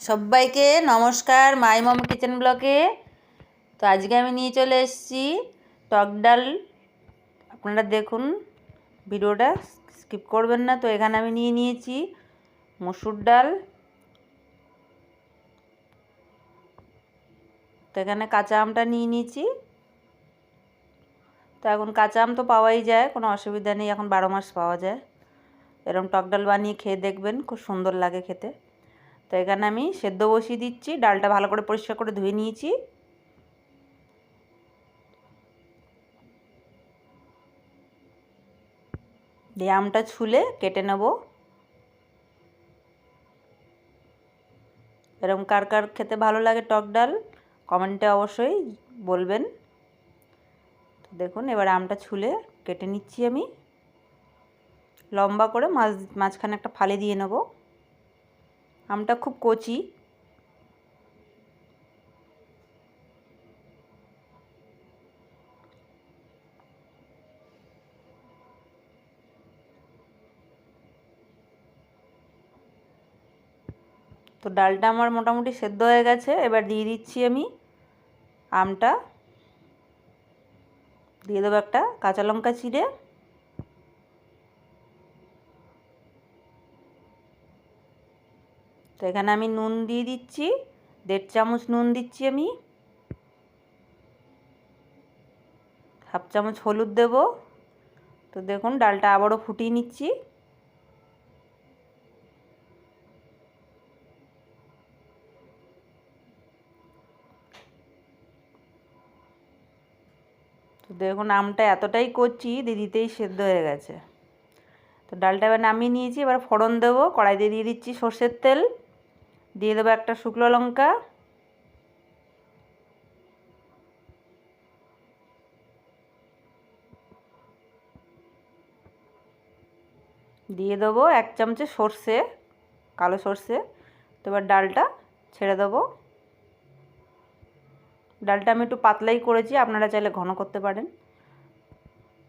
সবাইকে নমস্কার মাই মম কিচেন ব্লকে। তো আজকে আমি নিয়ে চলে এসেছি টক ডাল। আপনারা দেখুন, ভিডিওটা স্কিপ করবেন না। তো এখানে আমি নিয়ে নিয়েছি মসুর ডাল, তো এখানে কাঁচা আমটা নিয়ে নিয়েছি। তো এখন কাঁচা আম তো পাওয়াই যায়, কোনো অসুবিধা নেই, এখন 12 মাস পাওয়া যায়। এরকম টক ডাল বানিয়ে খেয়ে দেখবেন, খুব সুন্দর লাগে খেতে। তো এখানে আমি সেদ্ধ বসিয়ে দিচ্ছি। ডালটা ভালো করে পরিষ্কার করে ধুয়ে নিয়েছি। দিয়ে আমটা ছুলে কেটে নেব। এরকম কার কার খেতে ভালো লাগে টক ডাল, কমেন্টে অবশ্যই বলবেন। তো দেখুন, এবার আমটা ছুলে কেটে নিচ্ছি আমি লম্বা করে, মাঝখানে একটা ফালি দিয়ে নেব। আমটা খুব কচি। তো ডালটা আমার মোটামুটি সেদ্ধ হয়ে গেছে। এবার দিয়ে দিচ্ছি আমি আমটা, দিয়ে দেবো একটা কাঁচা লঙ্কা চিড়ে। তো এখানে আমি নুন দিয়ে দিচ্ছি, 1.5 চামচ নুন দিচ্ছি আমি। 1/2 চামচ হলুদ দেব। তো দেখুন, ডালটা আবারও ফুটিয়ে নিচ্ছি। তো দেখুন, আমটা এতটাই কচি, দিতেই সেদ্ধ হয়ে গেছে। তো ডালটা এবার নামিয়ে নিয়েছি। এবার ফোড়ন দেবো। কড়াইতে দিয়ে দিচ্ছি সর্ষের তেল, দিয়ে দেবো একটা শুকনো লঙ্কা, দিয়ে দেবো 1 চামচে সর্ষে, কালো সর্ষে। তো এবার ডালটা ছেড়ে দেবো। ডালটা আমি একটু পাতলাই করেছি, আপনারা চাইলে ঘন করতে পারেন।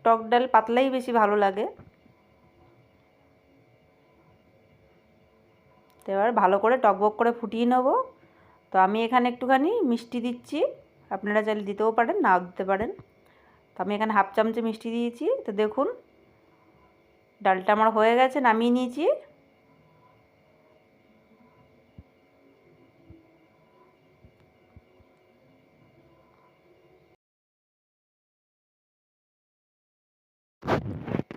টক ডাল পাতলাই বেশি ভালো লাগে। তো এবার ভালো করে টকবক করে ফুটিয়ে নেব। তো আমি এখানে একটুখানি মিষ্টি দিচ্ছি, আপনারা চাইলে দিতেও পারেন, নাও দিতে পারেন। তো আমি এখানে 1/2 চামচে মিষ্টি দিয়েছি। তো দেখুন, ডালটা আমার হয়ে গেছে, নামিয়ে নিয়েছি।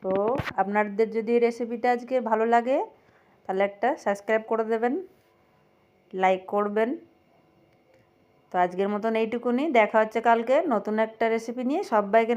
তো আপনাদের যদি এই রেসিপিটা আজকে ভালো লাগে, তাহলে একটা সাবস্ক্রাইব করে দেবেন, লাইক করবেন। তো আজকের মতন এইটুকুনি। দেখা হচ্ছে কালকে নতুন একটা রেসিপি নিয়ে। সবাইকে